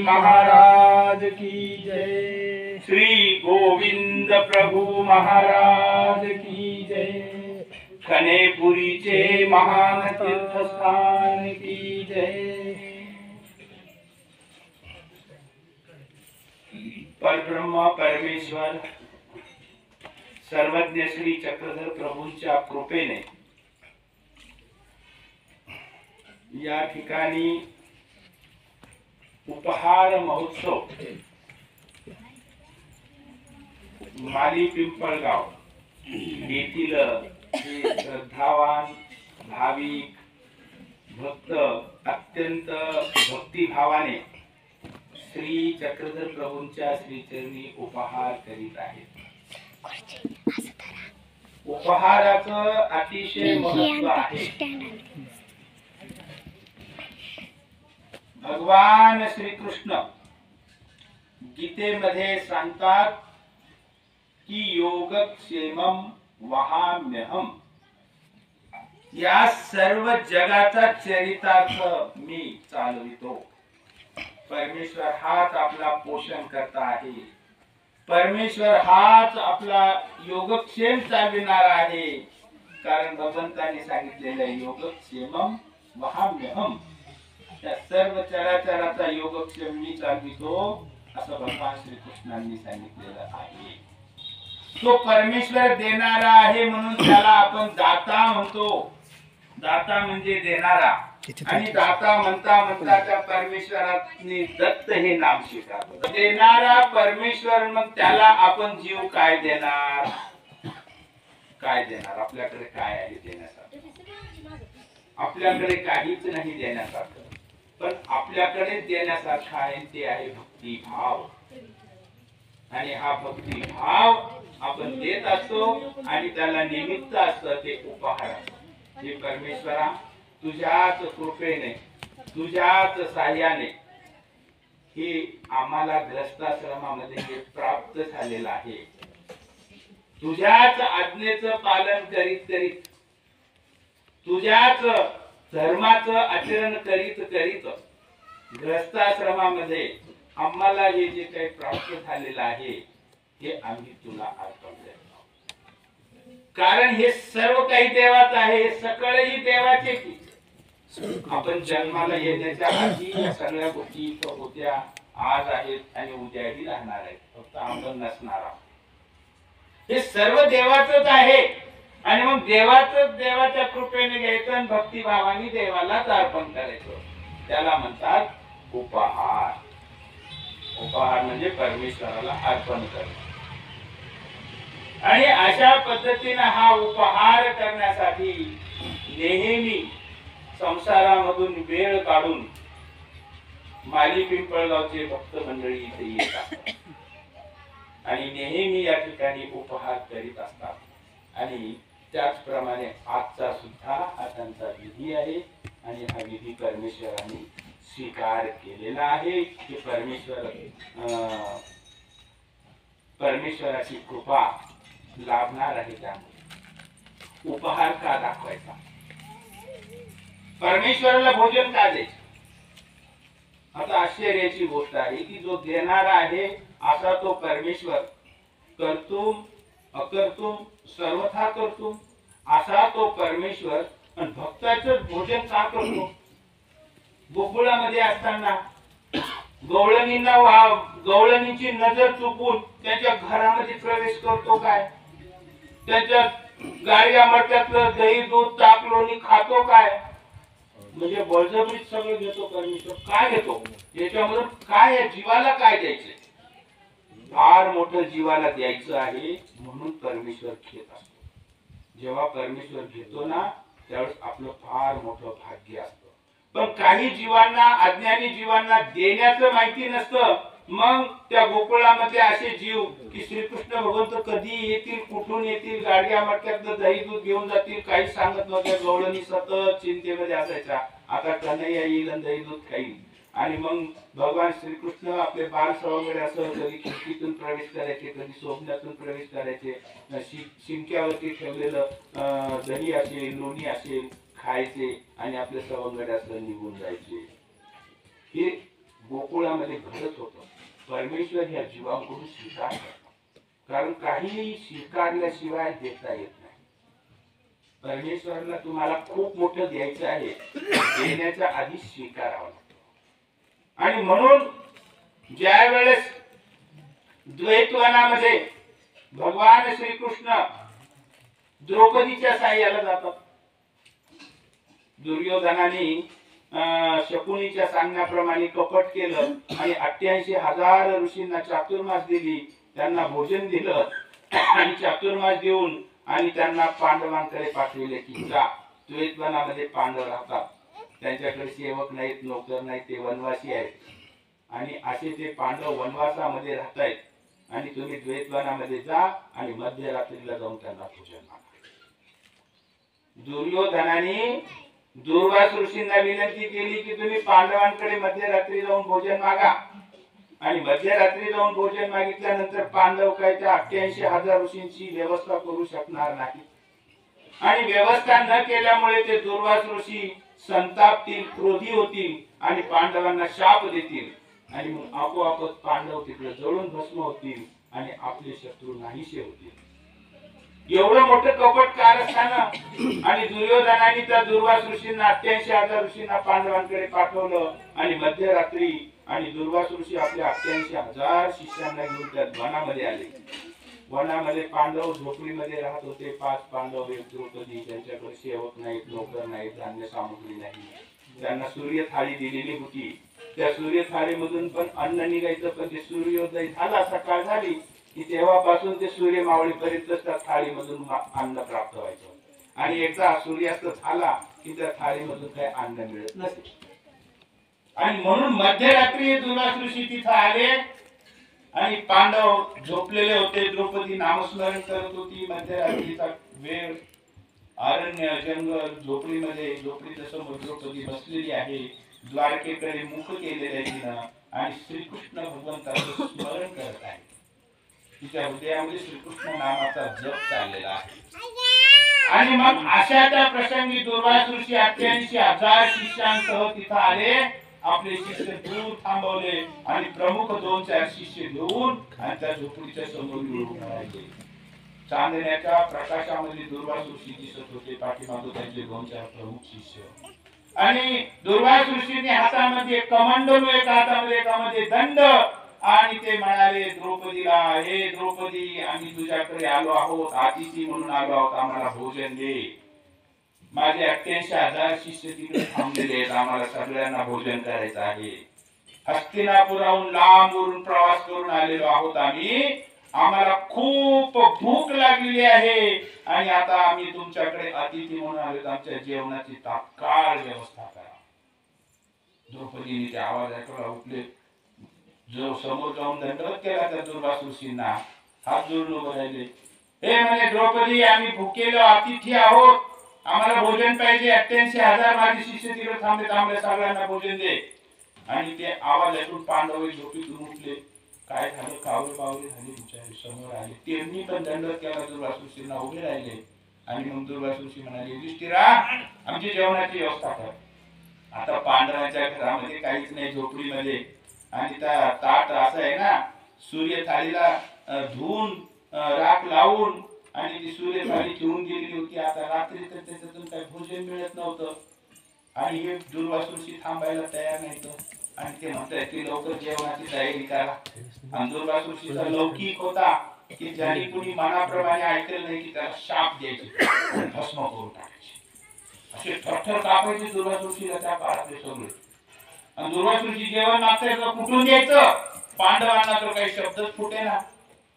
महाराज की जय। श्री गोविंद प्रभु महाराज की जय। खनेपुरीचे महान तीर्थस्थान की जय। परब्रह्म परमेश्वर सर्वज्ञ श्री चक्रधर प्रभूंच्या कृपेने या ठिकाणी उपहार महोत्सव माली पिंपळगाव येथील श्रद्धावान भाविक भक्त अत्यंत भक्तिभावाने श्री चक्रधर प्रभूंच्या श्रीचरणी उपहार करीत आहेत। उपहाराचं अतिशय महत्व आहे। भगवान श्री कृष्ण गीतेमध्ये सांगतात की योगक्षेमम वहाम्यहम, या सर्व जगाचा चरितार्थ मी चालवितो। परमेश्वर हाच आपला पोषण करता आहे, परमेश्वर हाच आपला योगक्षेम चालविणारा आहे। कारण भगवंतांनी सांगितलेलं आहे योगक्षेमम वहाम्यहम, त्या सर्व चराचराचा योगक्षेम मी चालवितो असं भगवान श्रीकृष्णांनी सांगितलेलं आहे। तो परमेश्वर देणारा आहे म्हणून त्याला आपण दाता म्हणतो। दाता म्हणजे देणारा, आणि दाता म्हणता म्हणता त्या परमेश्वराने दत्त हे नाम स्वीकारलं। देणारा परमेश्वर, मग त्याला आपण जीव काय देणार? काय देणार? आपल्याकडे काय आहे देण्यासारखं? आपल्याकडे काहीच नाही देण्यासारखं, पण आपल्याकडे देण्यासारखं आहे ते आहे भक्तिभाव। आणि हा भक्तिभाव आपण देत असतो आणि त्याला निमित्त असतं ते उपहार। हे परमेश्वरा तुझ्याच कृपेने तुझ्याच साह्याने हे आम्हाला ग्रस्ताश्रमामध्ये हे प्राप्त झालेलं आहे। तुझ्याच आज्ञेचं पालन करीत करीत तुझ्याच धर्माचं आचरण करीत करीत ग्रस्ताश्रमामध्ये आम्हाला हे जे काही प्राप्त झालेलं आहे हे आम्ही तुला अर्पण करतो। कारण हे सर्व काही देवाचं आहे, हे सगळेही देवाचे की आपण जन्माला येण्याच्या आधी या सगळ्या गोष्टी इथं होत्या, आज आहेत आणि उद्याही राहणार आहेत, फक्त आपण नसणार आहोत। हे सर्व देवाचंच आहे आणि मग देवाच्या कृपेने घ्यायचं आणि भक्तिभावाने देवालाच अर्पण करायचं, त्याला म्हणतात उपहार। उपहार म्हणजे परमेश्वराला अर्पण करणं। आणि अशा पद्धतीने हा उपहार करण्यासाठी नेहमी संसारामधून वेळ काढून माली पिंपळगावचे भक्त मंडळी इथे येतात आणि नेहमी या ठिकाणी उपहार करीत असतात। आणि त्याचप्रमाणे आजचा सुद्धा हा त्यांचा विधी आहे आणि हा विधी परमेश्वराने स्वीकार केलेला आहे की परमेश्वराची कृपा लाभणार आहे। त्यामुळे उपहार का दाखवायचा? परमेश्वराला भोजन का द्यायचं? आता आश्चर्याची गोष्ट आहे की जो देणारा आहे असा तो परमेश्वर कर्तुम अकर्तुम सर्वथा कर्तुम असा तो परमेश्वर आणि भक्ताचं भोजन का करतो? गोकुळामध्ये असताना गवळणीची नजर चुकून त्यांच्या घरामध्ये प्रवेश करतो काय? त्यांच्या गाडग्या मटक्यातलं दही दूध ताक लोणी खातो काय? म्हणजे बळजबरीत सगळं घेतो परमेश्वर। काय घेतो? याच्यामध्ये काय आहे? जीवाला काय द्यायचंय? फार मोठं जीवाला द्यायचं आहे म्हणून परमेश्वर घेत असतो। जेव्हा परमेश्वर घेतो ना त्यावेळेस आपलं फार मोठं भाग्य असतं। पण काही जीवांना, अज्ञानी जीवांना देण्याचं माहिती नसतं। मग त्या गोकुळामध्ये असे जीव की श्रीकृष्ण भगवंत कधी येतील, कुठून येतील, गाडग्या मटक्यातलं दही दूध घेऊन जातील काही सांगत नव्हत्या। गवळणी सतत चिंतेमध्ये असायच्या, आता कन्हैया येईल आणि दही दूध खाईल। आणि मग भगवान श्रीकृष्ण आपले बाल सवंगड्यासह कधी खिडकीतून प्रवेश करायचे, कधी स्वप्नातून प्रवेश करायचे। शिंक्यावरती ठेवलेलं दही असेल, लोणी असेल खायचे आणि आपल्या सवंगड्यासह निघून जायचे। हे गोकुळामध्ये घडत होतं. परमेश्वर या जीवांकडून स्वीकार करतो, कारण काहीही स्वीकारल्याशिवाय देता येत नाही. परमेश्वराला तुम्हाला खूप मोठं द्यायचं आहे, देण्याच्या आधी स्वीकारावं लागतं. आणि म्हणून ज्या वेळेस द्वैतवनामध्ये भगवान श्रीकृष्ण द्रौपदीच्या साह्याला जातात, दुर्योधनाने शकुनीच्या सांगण्याप्रमाणे कपट केलं आणि 88,000 ऋषींना चातुर्मास दिली, त्यांना भोजन दिलं आणि चातुर्मास देऊन आणि त्यांना पांडवांकडे पाठविले की जा, द्वैतवनामध्ये पांडव राहतात, त्यांच्याकडे सेवक नाहीत, नोकर नाहीत, ते वनवासी आहेत आणि असे ते पांडव वनवासामध्ये राहतायत आणि तुम्ही द्वैतवनामध्ये जा आणि मध्यरात्रीला जाऊन त्यांना भोजन मागा. दुर्योधनाने दुर्वास ऋषींना विनंती केली की तुम्ही पांडवांकडे मध्यरात्री जाऊन भोजन मागा, आणि मध्यरात्री जाऊन भोजन मागितल्यानंतर पांडव काय त्या 88,000 ऋषींची व्यवस्था करू शकणार नाही, आणि व्यवस्था न केल्यामुळे ते दुर्वास ऋषी संतापतील, क्रोधी होतील आणि पांडवांना शाप देतील, आणि मग आपोआपच पांडव तिकडे जळून भस्म होतील आणि आपले शत्रू नाहीसे होतील. एवढं मोठं कपट कारस्थान. आणि दुर्योधनाने त्या दुर्वास ऋषींना 88,000 ऋषींना पांडवांकडे पाठवलं आणि मध्यरात्री आणि दुर्वास ऋषी आपल्या 88,000 शिष्यांना घेऊन त्या वनामध्ये आले. वनामध्ये पांडव झोपडीमध्ये राहत होते. 5 पांडव, एक द्रौपदी, त्यांच्याकडे सेवक नाहीत, नोकर नाहीत, धान्य सामग्री नाही. त्यांना सूर्य थाळी दिलेली होती. त्या सूर्य थाळीमधून पण अन्न निघायचं, पण ते सूर्योदय झाला, सकाळ झाली की तेव्हापासून ते सूर्य मावळीपर्यंत त्या थाळीमधून अन्न प्राप्त व्हायचं, आणि एकदा सूर्यास्त झाला की त्या थाळीमधून काही अन्न मिळत नसे. आणि म्हणून मध्यरात्री दुर्वास ऋषी तिथं आले आणि पांडव झोपलेले होते. द्रौपदी नामस्मरण करत होती. मध्यरात्रीचा वेळ, अरण्य, जंगल, झोपडीमध्ये, झोपडीच्या समोर द्रौपदी बसलेली आहे. द्वारकेकडे मुख केलेले आहे तिनं, आणि श्रीकृष्ण भगवंताचं स्मरण करत आहे. तिच्या हृदयामध्ये श्रीकृष्ण नामाचा जप चाललेला आहे. आणि मग अशा त्या प्रसंगी दुर्वास ऋषी 88,000 शिष्यांसह तिथं आले. आपले शिष्य दूर थांबवले आणि प्रमुख 2-4 शिष्य घेऊन आणि त्या झोपडीच्या समोर येऊन राहिले. चांदण्याच्या प्रकाशामध्ये दुर्वास ऋषी दिसत होते, पाठीमागे त्यांचे 2-4 प्रमुख शिष्य. आणि दुर्वास ऋषीने हातामध्ये कमंडलू, एका हातामध्ये, एकामध्ये दंड, आणि ते म्हणाले द्रौपदीला, हे द्रौपदी, आम्ही तुझ्याकडे आलो आहोत, अतिथी म्हणून आलो आहोत, आम्हाला भोजन दे. माझे 88,000 शिष्य तिकडे थांबलेले आहेत, आम्हाला सगळ्यांना भोजन करायचं आहे. हस्तिनापुराहून लांबून प्रवास करून आलेलो आहोत आम्ही, आम्हाला खूप भूक लागलेली आहे आणि आता आम्ही तुमच्याकडे अतिथी म्हणून आलो, आमच्या जेवणाची तात्काळ व्यवस्था करा. द्रौपदीने ते आवाज ऐकला, उठले, जो समोर जाऊन दंडवत केला त्या दुर्वास ऋषींना, हात जोडून उभे राहिले. हे म्हणे द्रौपदी, आम्ही भुकेलो अतिथी आहोत, आम्हाला भोजन पाहिजे. 88,000 माझे शिष्य तिकडे थांबले, आम्हाला सगळ्यांना भोजन दे. आणि ते आवाज ऐकून पांडव झोपेतून उठले. काय झालं, कावळे बावळे झाले, विचार समोर आले. त्यांनी पण दंडवत केला दुर्वास ऋषींना, उभे राहिले. आणि मग दुर्वास ऋषी म्हणाले, युधिष्ठिरा, आमची जेवणाची व्यवस्था कर. आता पांडवांच्या घरामध्ये काहीच नाही, झोपडीमध्ये, आणि त्या ताट असं आहे ना, सूर्य थाळीला धुवून राख लावून आणि ती सूर्य थाळी ठेवून गेलेली होती. आता रात्री तर त्याच्यातून काही भोजन मिळत नव्हतं, आणि हे दुर्वास ऋषी थांबायला तयार नाहीत. आणि ते म्हणतात की लवकर जेवणाची तयारी करा. आणि दुर्वास ऋषीचा लौकिक होता की ज्याने कुणी मनाप्रमाणे ऐकलं नाही की त्याला शाप द्यायचे, भस्म करून टाकायचे. असे थरथर कापायचे दुर्वास ऋषीला त्या काळातले सगळे. आणि दुर्वास ऋषी जेवण मागतायचं, कुठून द्यायचं, पांडवांना तर काही शब्दच फुटेना.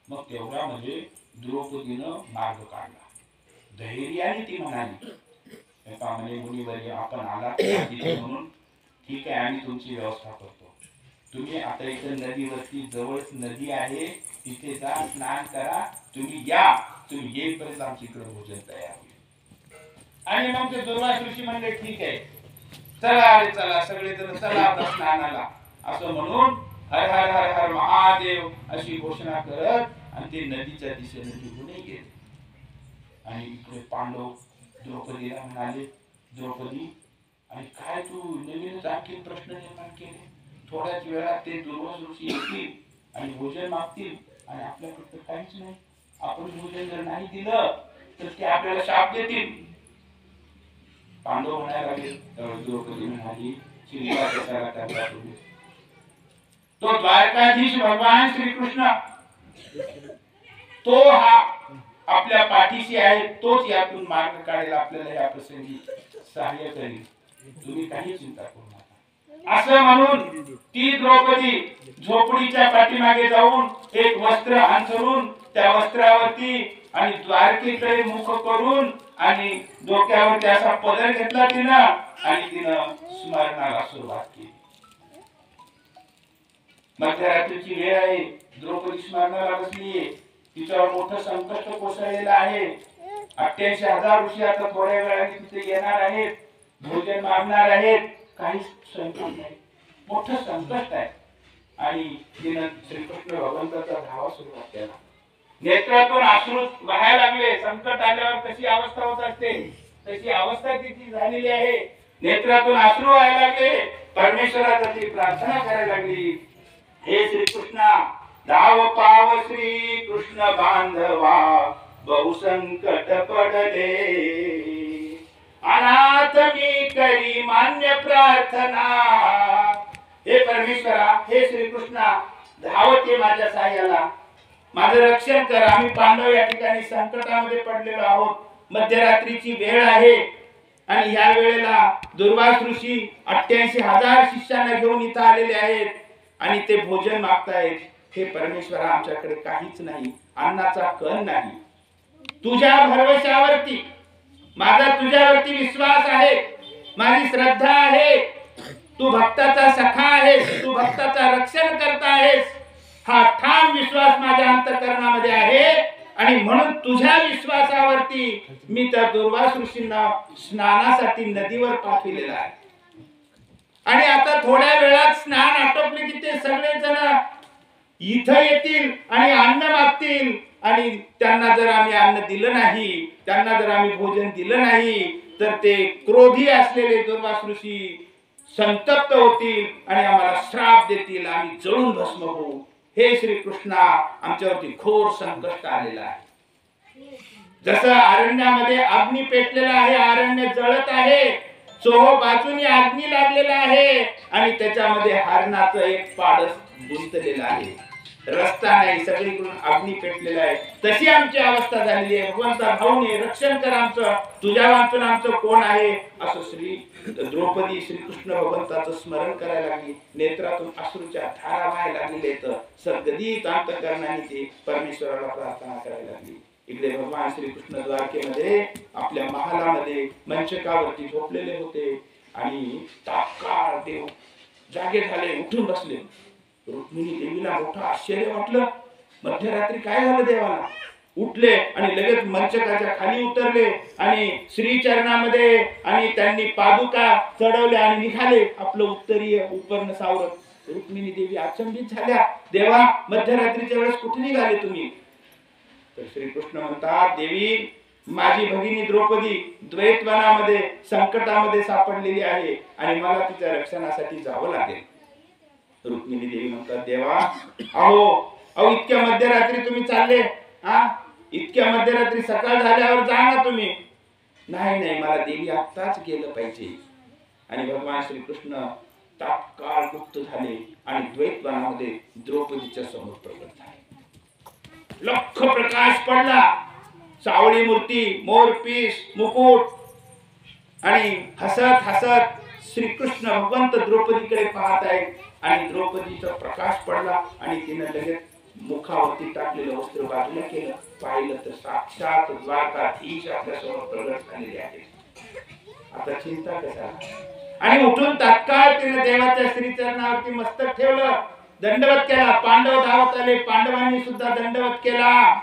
मग तेवढा म्हणजे द्रौपदीनं मार्ग काढला. धैर्याने ती म्हणाली, मुनीवर्य, आपण आला म्हणून ठीक आहे, आम्ही तुमची व्यवस्था करतो. तुम्ही आता इथे नदीवरती जवळच नदी आहे, तिथे जा, स्नान करा, तुम्ही या, तुम्ही येईपर्यंत आमच्या इकडे भोजन तयार होईल. आणि मग ते दुर्वास ऋषी म्हणले, ठीक आहे, चला रे चला, सगळे जण चला आता स्नानाला, असं म्हणून हर हर हर हर महादेव अशी घोषणा करत आणि ते नदीच्या दिशेने निघून गेले. आणि इकडे पांडव द्रौपदीला म्हणाले, द्रौपदी, आणि काय तू नवीनच आणखी प्रश्न निर्माण केले, थोड्याच वेळात ते दुर्वास ऋषी येतील आणि भोजन मागतील आणि आपल्याकडे काहीच नाही. आपण भोजन जर नाही दिलं तर ते आपल्याला शाप देतील. पांडव म्हणायला लागले, द्रौपदी म्हणाली, चिंता कशाला करता तुम्ही? तो द्वारकाधीश भगवान श्रीकृष्ण तो हा आपल्या पाठीशी आहे, तोच यातून मार्ग काढेल, आपल्याला या प्रसंगी सहाय्य करेल. तुम्ही काही चिंता करू नका. असं म्हणून ती द्रौपदी झोपडीच्या पाठीमागे जाऊन एक वस्त्र अंथरून त्या वस्त्रावरती आणि द्वारकेकडे मुख करून आणि डोक्यावरती असा पदर घेतला तिनं आणि तिनं स्मरणाला सुरुवात केली. मध्यरात्रीची वेळ आहे, द्रौपदी स्मरणाला बसलीये. तिच्यावर मोठं संकट कोसळलेलं आहे. 88,000 ऋषी आता थोड्या वेळाने तिथे येणार आहेत, भोजन मागणार आहेत. काहीच स्वयंपाक नाही, मोठं संकट आहे. आणि तिनं श्रीकृष्ण भगवंताचा धावा सुरुवात केला. नेत्रातून अश्रू वाहायला लागले. संकट आल्यावर कशी अवस्था होत असते तशी अवस्था तिची झालेली आहे. नेत्रातून अश्रू व्हायला लागले. परमेश्वराचा ती प्रार्थना करायला लागली, हे श्रीकृष्णा, धाव पाव श्री कृष्ण बांधवा, बहुसंकट पडले, अनाथ मी करी मान्य प्रार्थना. हे परमेश्वरा, हे श्रीकृष्णा, धावते माझ्या सहाय्याला, माझं रक्षण कर. आम्ही पांडव या ठिकाणी संकटामध्ये पडलेलो आहोत. मध्यरात्रीची वेळ आहे आणि या वेळेला दुर्वास ऋषी 88,000 शिष्यांना घेऊन इथं आलेले आहेत आणि ते भोजन मागतायत. हे परमेश्वरा, आमच्याकडे काहीच नाही, अन्नाचा कण नाही. तुझ्या भरवशावरती माझा तुझ्यावरती विश्वास आहे, माझी श्रद्धा आहे. तू भक्ताचा सखा आहेस, तू भक्ताचा रक्षण करता आहेस, हा ठाम विश्वास माझ्या अंतःकरणामध्ये आहे. आणि म्हणून तुझ्या विश्वासावरती मी त्या दुर्वास ऋषींना स्नानासाठी नदीवर पाठविलेला आहे. आणि आता थोड्या वेळात स्नान आटोपले की ते सगळे जण इथं येतील आणि अन्न मागतील. आणि त्यांना जर आम्ही अन्न दिलं नाही, त्यांना जर आम्ही भोजन दिलं नाही, तर ते क्रोधी असलेले दुर्वास ऋषी संतप्त होतील आणि आम्हाला श्राप देतील, आम्ही जळून भस्म होऊ. हे श्रीकृष्णा, आमच्यावरती घोर संकट आलेलं आहे. जसं अरण्यामध्ये अग्नी पेटलेला आहे, अरण्य जळत आहे, चोहो बाजूनी अग्नी लागलेला आहे आणि त्याच्यामध्ये हरणाचं एक पाडस गुंतलेलं आहे. रस्ता नाही, सगळीकडून अग्नी पेटलेला आहे. तशी आमची अवस्था झालेली आहे. भगवंता भाऊने रक्षण कर आमचं, तुझ्या वाचून आमचं कोण आहे? असं श्री द्रौपदी श्रीकृष्ण भगवंताचं स्मरण करायला लागली. नेत्रातून अश्रूच्या धारा व्हायला लागलेले, तर सद्गदित अंतःकरणाने ती परमेश्वराला प्रार्थना करायला लागली. इकडे भगवान श्रीकृष्ण द्वारकेमध्ये आपल्या महालामध्ये मंचकावरती झोपलेले होते आणि तात्काळ देव जागे झाले, उठून बसले. रुक्मिणी देवीला मोठं आश्चर्य वाटलं. मध्यरात्री काय झालं देवाला? उठले आणि लगेच मंचकाच्या खाली उतरले आणि श्रीचरणामध्ये आणि त्यांनी पादुका चढवल्या आणि निघाले आपलं उत्तरीय उपर्ण सावरत. रुक्मिणी देवी अचंबित झाल्या, देवा मध्यरात्रीच्या वेळेस कुठे निघाले तुम्ही? तर श्रीकृष्ण म्हणतात, देवी, माझी भगिनी द्रौपदी द्वैतवनामध्ये संकटामध्ये सापडलेली आहे आणि मला तिच्या रक्षणासाठी जावं लागेल. रुक्मिणी देवी म्हणतात, देवा, अहो इतक्या मध्यरात्री तुम्ही चालले? इतक्या मध्यरात्री, सकाळ झाल्यावर जा ना तुम्ही. नाही, मला देवी आत्ताच गेलं पाहिजे. आणि भगवान श्रीकृष्ण तात्काळ गुप्त झाले आणि द्वैतवनामध्ये द्रौपदीच्या समोर प्रकट झाले. लख प्रकाश पडला, सावळी मूर्ती, मोरपीस, मुकुट आणि हसत हसत श्रीकृष्ण भगवंत द्रौपदीकडे पाहत आहेत. आणि द्रौपदीचा प्रकाश पडला आणि तिने लगेच मुखावरती टाकलेलं वस्त्र बाजूला केलं. पाहिलं तर साक्षात द्वारकाधीश आपल्या समोर प्रगट झालेले आहे. आता चिंता कशाला? आणि उठून तात्काळ तिने देवाच्या श्रीचरणावरती मस्तक ठेवलं, दंडवत केला. पांडव धावत आले, पांडवांनी सुद्धा दंडवत केला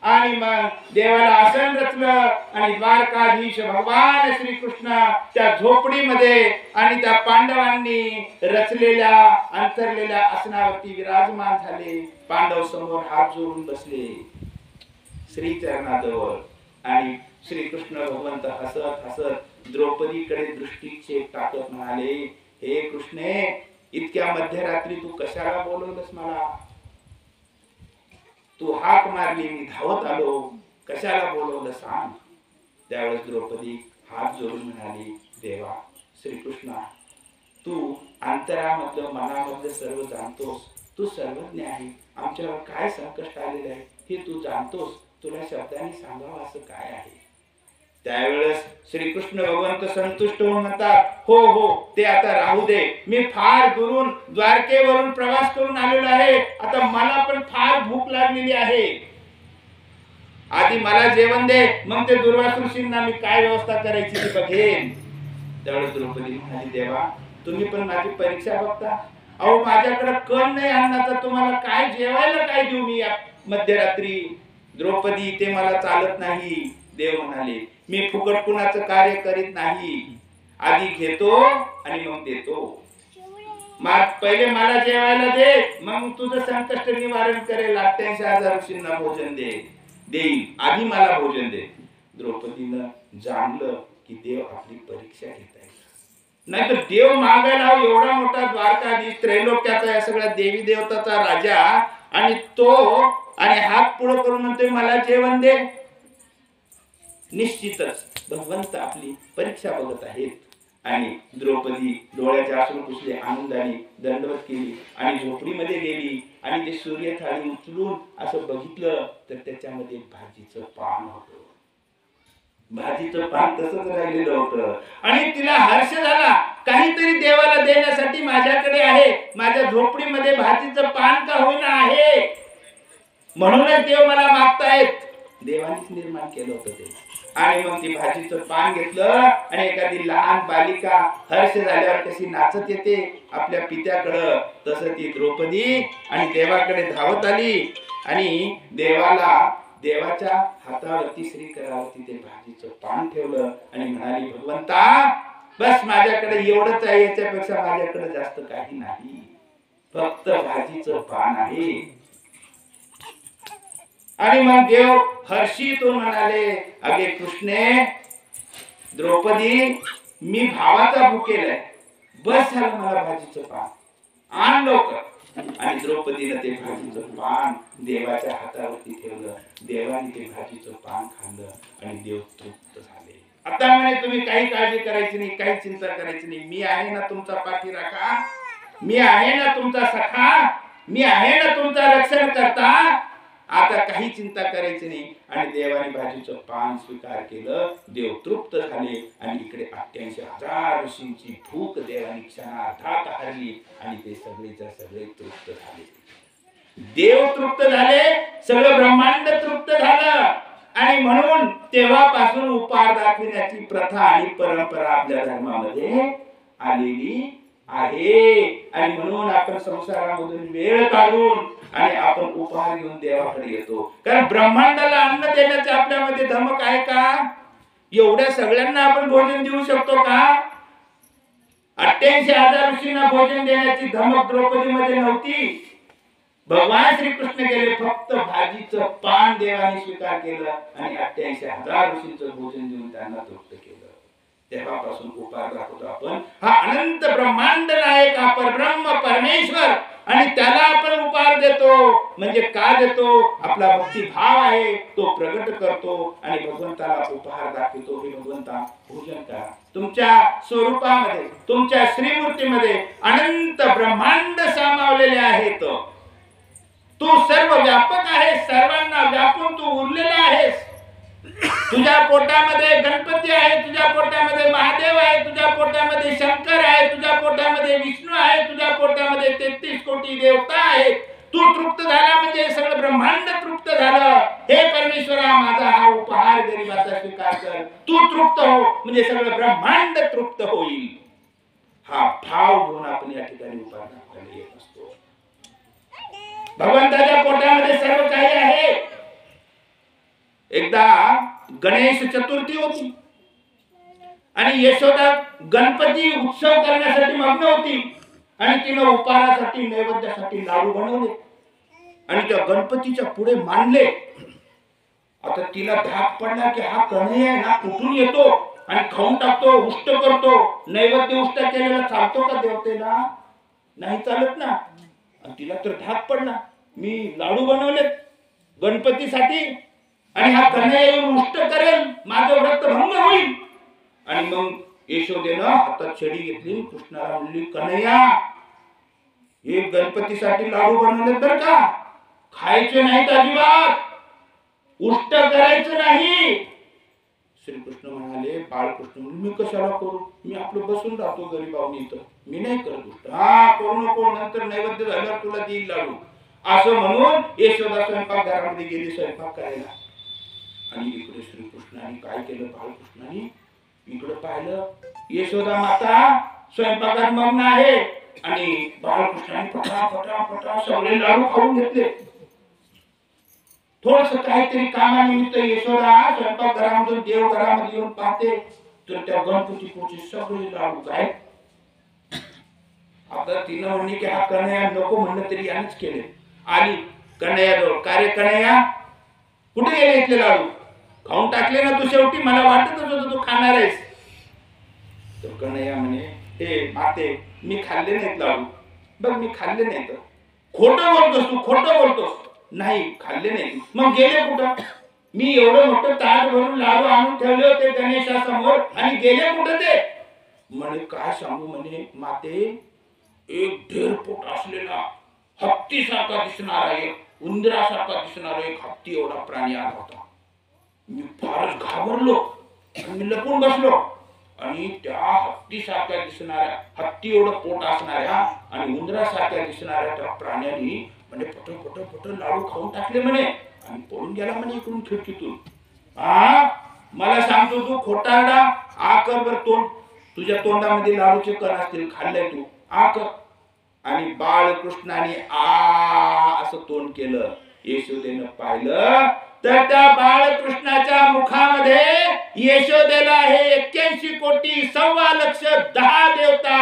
आणि मग देवाला आसन रचलं आणि द्वारकाधीश भगवान श्रीकृष्ण त्या झोपडीमध्ये आणि त्या पांडवांनी रचलेल्या अंतरलेल्या आसनावरती विराजमान झाले. पांडव समोर हात जोडून बसले श्रीचरणाजवळ आणि श्रीकृष्ण भगवंत हसत हसत द्रौपदीकडे दृष्टीक्षेप टाकत म्हणाले, हे कृष्णे, इतक्या मध्यरात्री तू कशाला बोलवलंस मला? तू हाक मारली, मी धावत आलो, कशाला बोलवलं सांग? त्यावेळेस द्रौपदी हात जोडून म्हणाली, देवा श्रीकृष्णा, तू अंतरामधलं मनामधलं सर्व जाणतोस, तू सर्वज्ञ आहे. आमच्यावर काय संकट आलेलं आहे हे तू जाणतोस, तुला शब्दाने सांगावं असं काय आहे? त्यावेळेस श्रीकृष्ण भगवंत संतुष्ट होऊन म्हणतात, हो हो, ते आता राहू दे. मी फार दुरून द्वारकेवरून प्रवास करून आलेलो आहे. आता मला पण फार भूक लागलेली आहे. आधी मला जेवण दे, मग ते दुर्वास ऋषींना मी काय व्यवस्था करायची ती बघेन. त्यावेळेस द्रौपदी म्हणाली, देवा तुम्ही पण माझी परीक्षा बघता? अहो माझ्याकडे कण नाही अन्नाचा, तुम्हाला काय जेवायला काय देऊ मी या मध्यरात्री? द्रौपदी ते मला चालत नाही. देव म्हणाले, मी फुकट कुणाचं कार्य करीत नाही. आधी घेतो आणि मग देतो. पहिले मला जेवायला दे, मग तुझं संकष्ट निवारण करेल. 88,000 ऋषींना भोजन देईल, आधी मला भोजन दे. द्रौपदीनं जाणलं की देव आपली परीक्षा घेत आहे. नाही तर देव मागायला एवढा मोठा द्वारकाधीश, त्रैलोक्याचा, या सगळ्या देवी देवताचा राजा, आणि तो आणि हात पुढे करून म्हणतोय मला जेवण दे. निश्चितच भगवंत आपली परीक्षा बघत आहेत. आणि द्रौपदी डोळ्याचे अश्रू पुसले, आनंदाने दंडवत केली आणि झोपडीमध्ये गेली. आणि ते सूर्य थाळी उचलून असं बघितलं तर त्याच्यामध्ये भाजीचं पान होतं. भाजीचं पान तसंच राहिलेलं होतं. आणि तिला हर्ष झाला, काहीतरी देवाला देण्यासाठी माझ्याकडे आहे. माझ्या झोपडीमध्ये भाजीचं पान का होईना आहे, म्हणूनच देव मला मागतायत. देवानीच निर्माण केलं होतं ते. आणि मग ती भाजीचं पान घेतलं आणि एखादी लहान बालिका हर्ष झाल्यावर कशी नाचत येते आपल्या पित्याकडं, तसं ती द्रौपदी आणि देवाकडे धावत आली. आणि देवाच्या हातावरती श्रीकरावरती ते भाजीचं पान ठेवलं आणि म्हणाली, भगवंता बस माझ्याकडे एवढंच आहे, याच्यापेक्षा माझ्याकडे जास्त काही नाही, फक्त भाजीचं पान आहे. आणि मग देव हर्षितून म्हणाले, अगे कृष्णे, द्रौपदी मी भावाचा भुकेलाय, बस झालं मला भाजीचं पान, आण लवकर. आणि द्रौपदीने ते भाजीचं पान देवाच्या हातावरती ठेवलं. देवाने ते भाजीचं पान खाल्लं आणि देव तृप्त झाले. आता म्हणे तुम्ही काही काळजी करायची नाही, काही चिंता करायची नाही, मी आहे ना तुमचा पाठीराखा, मी आहे ना तुमचा सखा, मी आहे ना तुमचा रक्षण करता, आता काही चिंता करायची नाही. आणि देवाने भाजीचं पान स्वीकार केलं, देव तृप्त झाले. आणि इकडे 88,000 ऋषींची भूक देवाने क्षणार्धात हरली आणि ते सगळेच्या सगळे तृप्त झाले. देव तृप्त झाले, सगळं ब्रह्मांड तृप्त झालं. आणि म्हणून तेव्हापासून उपहार दाखविण्याची प्रथा आणि परंपरा आपल्या धर्मामध्ये आलेली आहे. आणि म्हणून आपण संसारामधून वेळ काढून आणि आपण उपहार घेऊन देवाकडे येतो. कारण ब्रह्मांडाला अन्न देण्याचे आपल्यामध्ये धमक आहे का? एवढ्या सगळ्यांना आपण भोजन देऊ शकतो का? 88,000 ऋषींना भोजन देण्याची धमक द्रौपदीमध्ये नव्हती. भगवान श्रीकृष्ण गेले, फक्त भाजीचं पान देवाने स्वीकार केलं आणि 88,000 ऋषींचं भोजन देऊन त्यांना तृप्त केलं. तेव्हापासून उपहार दाखवतो आपण हा अनंत ब्रह्मांड नायक, हा परब्रह्म परमेश्वर, आणि त्याला आपण उपहार देतो. म्हणजे का देतो? आपला भक्तिभाव आहे तो प्रगट करतो आणि भगवंताला उपहार दाखवतो. हे भगवंता पूजन करा. तुमच्या स्वरूपामध्ये, तुमच्या श्रीमूर्तीमध्ये अनंत ब्रह्मांड सामावलेले आहेत. तू सर्व व्यापक आहेस, सर्वांना व्यापून तू उरलेला आहेस. तुझ्या पोटामध्ये गणपती आहे, तुझ्या पोटामध्ये महादेव आहे, तुझ्या पोटामध्ये शंकर आहे, तुझ्या पोटामध्ये विष्णू आहे, तुझ्या पोटामध्ये 33 कोटी देवता आहेत. तू तृप्त झाला म्हणजे सगळं ब्रह्मांड तृप्त झालं. हे परमेश्वरा, माझा हा उपहार गरिबाचा स्वीकार कर. तू तृप्त हो म्हणजे सगळं ब्रह्मांड तृप्त होईल. हा भाव घेऊन आपण या ठिकाणी उपहार दाखवायला येत असतो. भगवंताच्या पोटामध्ये सर्व काही आहे. एकदा गणेश चतुर्थी होती आणि यशोदा गणपती उत्सव करण्यासाठी मग्न होती. आणि तिने उपहारासाठी, नैवेद्यासाठी लाडू बनवले आणि त्या गणपतीच्या पुढे मांडले. आता तिला धाक पडला की हा कन्हैया आहे ना, कुठून येतो आणि खाऊन टाकतो, उष्ट करतो. नैवेद्य उष्ट केलेला चालतो का देवतेला? नाही चालत ना. आणि तिला तर धाक पडला, मी लाडू बनवलेत गणपतीसाठी आणि हा कन्हैया येऊन उष्ट करेल, माझं व्रत भंग होईल. आणि मग यशोदेनं हातात छडी घेतली, कृष्णाला म्हणली, कन्हैया हे गणपतीसाठी लाडू बनवलेत बर का, खायचे नाहीत अजिबात, उष्ट करायचं नाही. श्रीकृष्ण म्हणाले, बाळकृष्ण मी कशाला करू, मी आपलं बसून राहतो गरीबावनी इथं, मी नाही करत उष्ट. हा करू नको, नंतर नैवेद्य झाल्यावर तुला देईल लाडू. असं म्हणून यशोदा स्वयंपाक घरामध्ये गेली स्वयंपाक करायला. आणि इकडे श्रीकृष्णाने काय केलं, बाळकृष्णाने इकडे पाहिलं, यशोदा माता स्वयंपाकात मग्न आहे आणि बाळकृष्णाने पटा सगळे लाडू खाऊन घेतले. थोडस काहीतरी कामानिमित्त यशोदा स्वयंपाक घरामधून देवघरामध्ये येऊन पाहते, तर त्या गणपती पुढचे सगळे लाडू काय. आता तिनं म्हणली की हा कन्हैया नको म्हणलं तरी यानेच केले. आली कन्हैया जवळ, कार्य कन्हैया कुठे गेले इथले लाडू, खाऊन टाकले ना तू शेवटी, मला वाटतच होतं तू खाणार आहेस. तर कन्हैया म्हणे, हे माते मी खाल्ले नाहीत लाडू, बघ मी खाल्ले नाहीत. खोटं बोलतोस तू, खोटं बोलतोस. नाही खाल्ले नाही. मग गेले कुठं, मी एवढं मोठं ताट भरून लाडू आणून ठेवले होते गणेशासमोर आणि गेले कुठं ते. म्हणे काय सांगू म्हणे माते, एक ढेरपोट असलेला हत्तीसारखा दिसणारा, एक उंदरासारखा दिसणारा एक हत्ती एवढा प्राणी आला होता. मी फारच घाबरलो आणि मी लपून बसलो. आणि त्या हत्तीसारख्या दिसणाऱ्या, हत्ती एवढं पोट असणाऱ्या आणि उंदरासारख्या दिसणाऱ्या त्या प्राण्याने म्हणजे पट लाडू खाऊन टाकले म्हणे आणि पळून गेला म्हणे इकडून खिडकीतून. मला सांगतो तू खोटारडा, आ कर बर तोंड, तुझ्या तोंडामध्ये लाडूचे कण असतील, खाल्लंय तू, आ कर. आणि बाळकृष्णाने आ असं तोंड केलं. यशोदेनं पाहिलं तर त्या बाळकृष्णाच्या मुखामध्ये यशोदेला हे 81 कोटी 1.25 लाख 10 देवता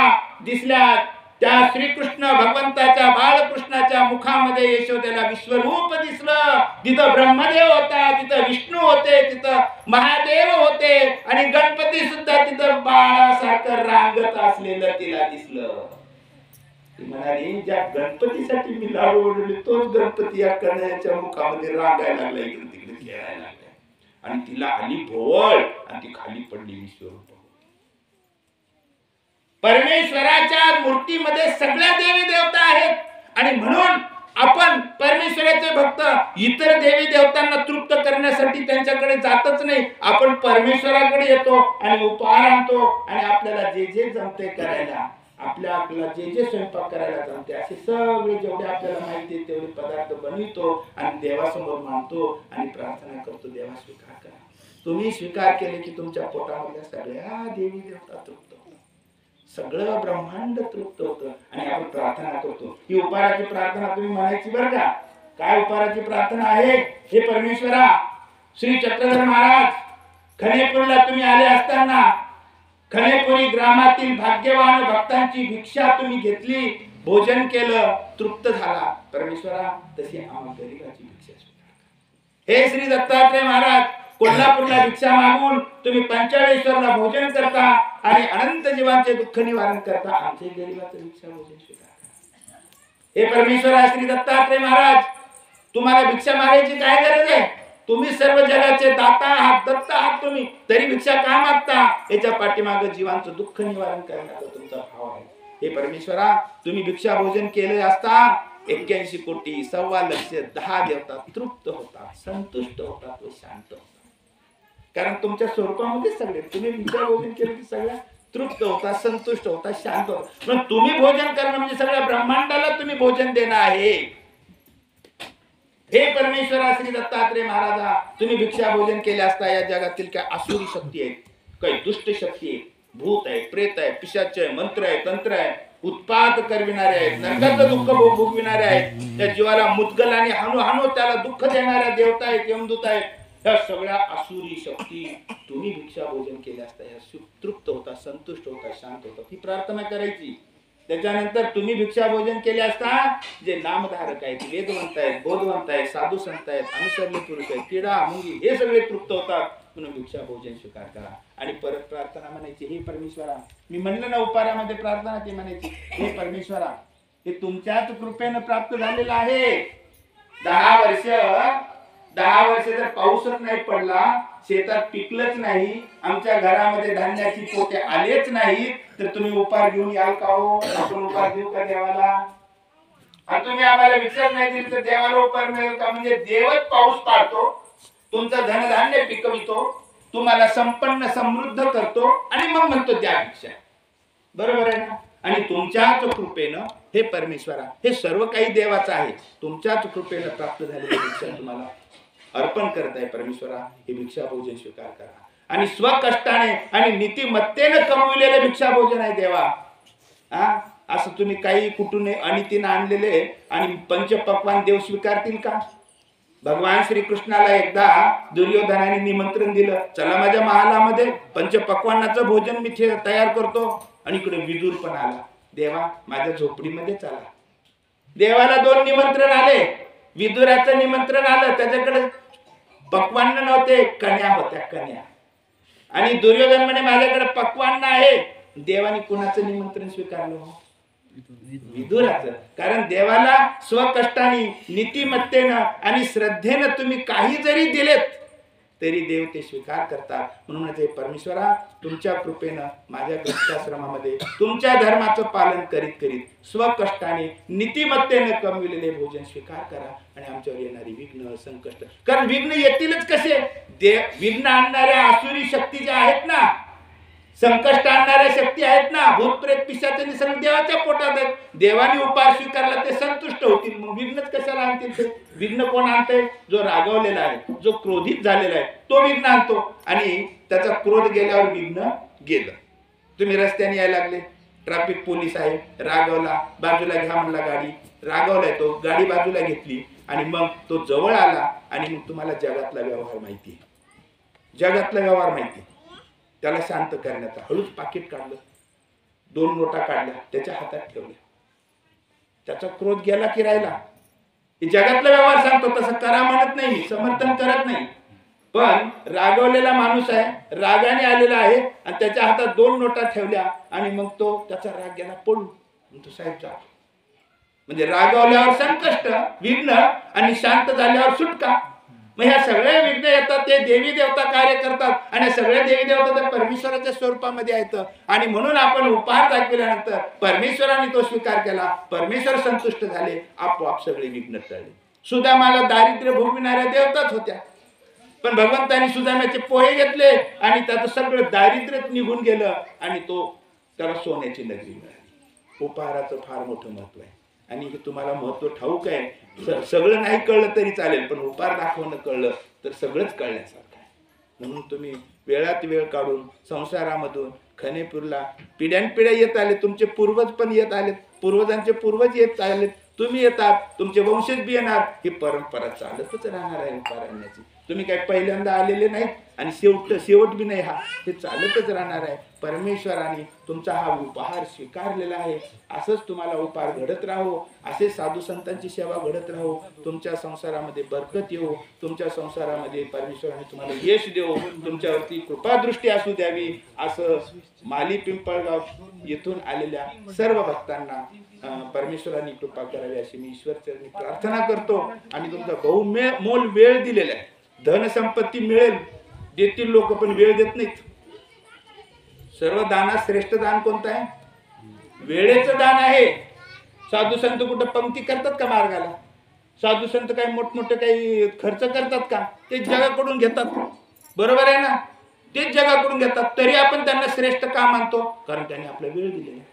दिसल्या. त्या श्रीकृष्ण भगवंताच्या बाळकृष्णाच्या मुखामध्ये यशोदेला विश्वरूप दिसलं. तिथं ब्रह्मदेव होता, तिथं विष्णू होते, तिथं महादेव होते आणि गणपती सुद्धा तिथं बाळासारखं रांगत असलेलं तिला दिसलं. ती म्हणाली, ज्या गणपतीसाठी मी लाडू बनवले तोच गणपती या कन्हैयाच्या मुखामध्ये रांगायला लागला, इकडे तिकडे खेळायला लागला. आणि तिला आली भोवळ आणि ती खाली पडली विश्वरूप. परमेश्वराच्या मूर्तीमध्ये सगळ्या देवी देवता आहेत आणि म्हणून आपण परमेश्वराचे भक्त इतर देवी देवतांना तृप्त करण्यासाठी त्यांच्याकडे जातच नाही. आपण परमेश्वराकडे येतो आणि उपहार आणतो आणि आपल्याला जे जे जमते करायला, आपल्याला जे जे स्वयंपाक करायला जमते असे सगळे जेवढे आपल्याला माहिती आहे तेवढे पदार्थ बनवितो आणि देवासमोर मानतो आणि प्रार्थना करतो, देवा स्वीकार करा. तुम्ही स्वीकार केले की तुमच्या पोटामधल्या सगळ्या देवी देवता तृप्त होतात, सगळं ब्रह्मांड तृप्त होतं आणि आपण प्रार्थना करतो. ही उपहाराची प्रार्थना तुम्ही म्हणायची बरं का. काय उपहाराची प्रार्थना आहे, हे परमेश्वरा, श्री चक्रधर महाराज खनेपूरला तुम्ही आले असताना खनेपुरी ग्रामातील भाग्यवान भक्तांची भिक्षा तुम्ही घेतली, भोजन केलं, तृप्त झाला. परमेश्वरा तशी आम्हा गरीबाची भिक्षा स्वीकार. हे श्री दत्तात्रय महाराज कोल्हापूरला भिक्षा मागून तुम्ही पंचाळेश्वरला भोजन करता आणि अनंत जीवांचे दुःख निवारण करता, आमचे गरीबाचं भिक्षा भोजन स्वीकार करा. हे परमेश्वरा श्री दत्तात्रय महाराज, तुम्हाला भिक्षा मागायची काय गरज आहे, तुम्ही सर्व जगाचे दाता आहात, दत्त आहात तुम्ही, तरी भिक्षा का मागता. याच्या पाठीमागे जीवांचं दुःख निवारण करण्याचा तुमचा भाव आहे. हे परमेश्वरा, तुम्ही भिक्षा भोजन केले असता 81 कोटी 1.25 लाख 10 देवता तृप्त होतात, संतुष्ट होतात व शांत होतात. कारण तुमच्या स्वरूपामध्ये सगळे तुम्ही भिक्षा भोजन केले की सगळ्या तृप्त होतात, संतुष्ट होतात, शांत होतात. पण तुम्ही भोजन करणं म्हणजे सगळ्या ब्रह्मांडाला तुम्ही भोजन देणं आहे. हे परमेश्वरा श्री दत्तात्रय महाराजा, तुम्ही भिक्षा भोजन केले असता या जगातील काय आसुरी शक्ती आहेत, काही दुष्ट शक्ती आहेत, भूत आहे, प्रेत आहे, पिशाच आहे, मंत्र आहे, तंत्र आहे, उत्पात करविणारे आहेत, नरकाचं दुःख भोगविणारे आहेत, त्या जीवाला मुद्गल आणि हाणू त्याला दुःख देणाऱ्या देवता आहेत, यमदूत आहेत. ह्या सगळ्या आसुरी शक्ती तुम्ही भिक्षा भोजन केले असता या तृप्त होता, संतुष्ट होता, शांत होता. ही प्रार्थना करायची. त्याच्यानंतर तुम्ही भिक्षा भोजन केले असता जे नामधारक आहेत, वेदवंत आहेत, बोधवंत आहेत, साधू संत आहेत, अनुसरले पुरुष आहेत, किडा मुंगी हे सगळे तृप्त होतात. म्हणून भिक्षा भोजन स्वीकार करा. आणि परत प्रार्थना म्हणायची, हे परमेश्वरा, मी म्हणलं ना उपहारामध्ये प्रार्थना ती म्हणायची, हे परमेश्वरा, हे तुमच्याच कृपेनं प्राप्त झालेलं आहे. 10 वर्ष जर पाऊसच नाही पडला, शेतात पिकलंच नाही, आमच्या घरामध्ये धान्याची पोते आलेच नाही, तर तुम्ही उपार घेऊन याल का हो? आपण उपार देऊ का देवाला? आणि तुम्ही आम्हाला विचार नाही दिली तर देवाला उपार मिळेल का? म्हणजे देवच पाऊस पाडतो, तुमचं धनधान्य पिकवितो, तुम्हाला संपन्न समृद्ध करतो आणि मग म्हणतो द्या भिक्षा. बरोबर आहे ना? आणि तुमच्याच कृपेनं हे परमेश्वरा, हे सर्व काही देवाचं आहे, तुमच्याच कृपेनं प्राप्त झालेली भिक्षा तुम्हाला अर्पण करत आहे परमेश्वरा. हे भिक्षा भोजन स्वीकार करा. आणि स्वकष्टाने आणि नीतिमत्तेने कमविलेले भिक्षा भोजन आहे देवा. असं तुम्ही काही कुठून अनितीनं आणलेले आणि पंचपक्वान देव स्वीकारतील का? भगवान श्रीकृष्णाला एकदा दुर्योधनाने निमंत्रण दिलं, चला माझ्या महालामध्ये पंचपक्वानाचं भोजन मी तयार करतो. आणि इकडे विदुर पण आला, देवा माझ्या झोपडीमध्ये चला. देवाला 2 निमंत्रण आले. विदुराचं निमंत्रण आलं, त्याच्याकडे पक्वान्न नव्हते, कन्या होत्या, कन्या. आणि दुर्योधन म्हणे माझ्याकडे पक्वान्न आहे. देवाने कुणाचं निमंत्रण स्वीकारलं? विदुराचं. कारण देवाला स्वकष्टाने, नीतिमत्तेनं आणि श्रद्धेनं तुम्ही काही जरी दिलेत तरी देव ते स्वीकार करतात. म्हणून हे परमेश्वरा, तुमच्या कृपेनं माझ्या गृहस्थाश्रमामध्ये तुमच्या धर्माचं पालन करीत करीत स्वकष्टाने नीतिमत्तेनं कमविलेले भोजन स्वीकार करा. आणि आमच्यावर येणारी विघ्न, संकट, कारण विघ्न येतीलच कसे? विघ्न आणणाऱ्या आसुरी शक्ती ज्या आहेत ना, संकष्ट आणणाऱ्या शक्ती आहेत ना, भूत प्रेत पिशाच निसर्ग देवाच्या पोटात आहेत. देवाने उपार स्वीकारला ते संतुष्ट होतील, मग विघ्नच कशाला आणतील? विघ्न कोण आणतंय? जो रागवलेला आहे, जो क्रोधित झालेला आहे, तो विघ्न आणतो. आणि त्याचा क्रोध गेल्यावर विघ्न गेलं. तुम्ही रस्त्याने यायला लागले, ट्रॅफिक पोलीस आहे, रागवला, बाजूला घ्या म्हणला गाडी, रागवलाय तो, गाडी बाजूला घेतली आणि मग तो जवळ आला आणि मग तुम्हाला जगातला व्यवहार माहिती आहे, जगातला व्यवहार माहिती, त्याला शांत करण्याचा हळूच पाकिट काढलं, 2 नोटा काढल्या, त्याच्या हातात ठेवल्या. त्याचा क्रोध गेला की राहिला? हे जगातला व्यवहार सांगतो, तसं करा म्हणत नाही, समर्थन करत नाही. पण रागवलेला माणूस आहे, रागाने आलेला आहे आणि त्याच्या हातात 2 नोटा ठेवल्या आणि मग तो त्याचा राग गेला पळून. तो साहेब जा, म्हणजे रागवल्यावर संकष्ट, विघ्न, आणि शांत झाल्यावर सुटका. मग ह्या सगळ्या विघ्न येतात ते देवी देवता कार्य करतात आणि सगळ्या देवी देवता त्या परमेश्वराच्या स्वरूपामध्ये आहेत. आणि म्हणून आपण उपहार दाखविल्यानंतर परमेश्वराने तो स्वीकार केला, परमेश्वर संतुष्ट झाले, आपोआप सगळे विघ्न टळले. सुदामाला दारिद्र्य भोगविणाऱ्या देवताच होत्या, पण भगवंतानी सुदामाचे पोहे घेतले आणि त्याचं सगळं दारिद्र्य निघून गेलं आणि तो त्याला सोन्याची नगरी मिळाली. उपहाराचं फार मोठं महत्व आहे आणि हे तुम्हाला महत्व ठाऊक आहे. सगळं नाही कळलं तरी चालेल, पण उपहार दाखवणं कळलं तर सगळंच कळण्यासारखं आहे. म्हणून तुम्ही वेळात वेळ काढून संसारामधून खनेपूरला पिढ्यानपिढ्या येत आले, तुमचे पूर्वज पण येत आलेत, पूर्वजांचे पूर्वज येत आलेत, तुम्ही येतात, तुमचे वंशज बी येणार. ही परंपरा चालतच राहणार आहे उपहार आणण्याची. तुम्ही काय पहिल्यांदा आलेले नाहीत आणि शेवट बी नाही, हा हे चालतच राहणार आहे. परमेश्वराने तुमचा हा उपहार स्वीकारलेला आहे. असंच तुम्हाला उपहार घडत राहो, असे साधू संतांची सेवा घडत राहो, तुमच्या संसारामध्ये बरकत येऊ, तुमच्या संसारामध्ये परमेश्वराने तुम्हाला यश देऊ, तुमच्यावरती कृपादृष्टी असू द्यावी, असं माली पिंपळगाव येथून आलेल्या सर्व भक्तांना परमेश्वराने कृपा करावी अशी मी ईश्वरचरणी प्रार्थना करतो. आणि तुमचा बहुमोल वेळ दिलेला आहे. धन संपत्ती मिळेल, देतील लोक, पण वेळ देत नाहीत. सर्व दानात श्रेष्ठ दान कोणतं आहे? वेळेचं दान आहे. साधू संत कुठं पंक्ती करतात का मार्गाला? साधू संत काही मोठमोठे काही खर्च करतात का? ते जगाकडून घेतात. बरोबर आहे ना? तेच जगाकडून घेतात, तरी आपण त्यांना श्रेष्ठ का मानतो? कारण त्यांनी आपला वेळ दिलेला आहे,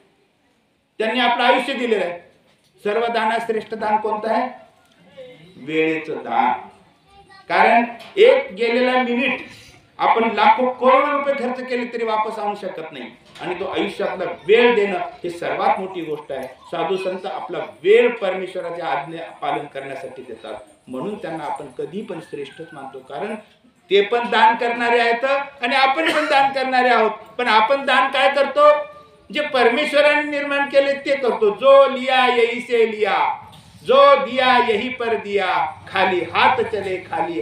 त्यांनी आपलं आयुष्य दिलेलं आहे. सर्व दानात श्रेष्ठ दान कोणतं आहे? वेळेचं दान. कारण एक गेलेला मिनिट आपण लाखो करोडो रुपये खर्च केले तरी वापस आणू शकत नाही, आणि तो आयुष्यातला वेळ देणं ही सर्वात मोठी गोष्ट आहे. साधू संत आपला वेळ परमेश्वराच्या आज्ञा पालन करण्यासाठी देतात, म्हणून त्यांना आपण कधी पण श्रेष्ठच मानतो. कारण ते पण दान करणारे आहेत आणि आपण पण दान करणारे आहोत. पण आपण दान काय करतो? जे परमेश्वराने निर्माण केले ते करतो. जो लिया यही से लिया, जो दिया यही पर दिया, खाली हात चले, खाली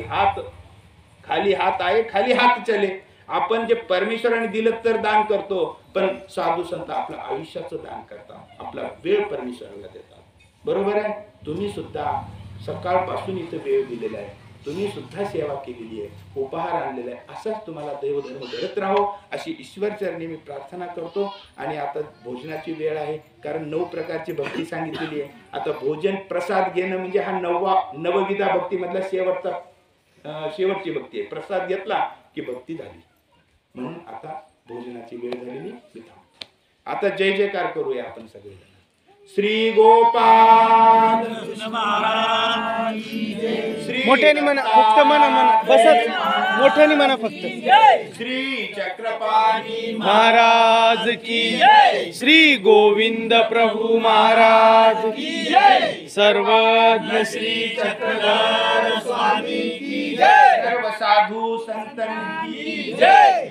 हात आए, खाली हात चले. आपण जे परमेश्वराने दिलं तर दान करतो, पण साधू संत आपलं आयुष्याचं दान करतात, आपला वेळ परमेश्वराला देतात. बरोबर आहे. तुम्ही सुद्धा सकाळपासून इथं वेळ दिलेला आहे, तुम्ही सुद्धा सेवा केलेली आहे, उपहार आणलेला आहे. असाच तुम्हाला देवधर्म करत राहो अशी ईश्वर चरणी मी प्रार्थना करतो. आणि आता भोजनाची वेळ आहे, कारण 9 प्रकारची भक्ती सांगितलेली आहे. आता भोजन प्रसाद घेणं म्हणजे हा नवविधा भक्तीमधला शेवटची भक्ती आहे. प्रसाद घेतला की भक्ती झाली. म्हणून आता भोजनाची वेळ झालेली. आता जय जयकार करूया आपण सगळे. श्री गोपाल मोठ्याने म्हणा, फक्त म्हणा बसत मोठ्याने म्हणा फक्त. श्री चक्रपाणी महाराज की जय. श्री गोविंद प्रभु महाराज की जय. सर्वज्ञ श्री चक्रधर स्वामी की जय. सर्व साधू संतन की जय.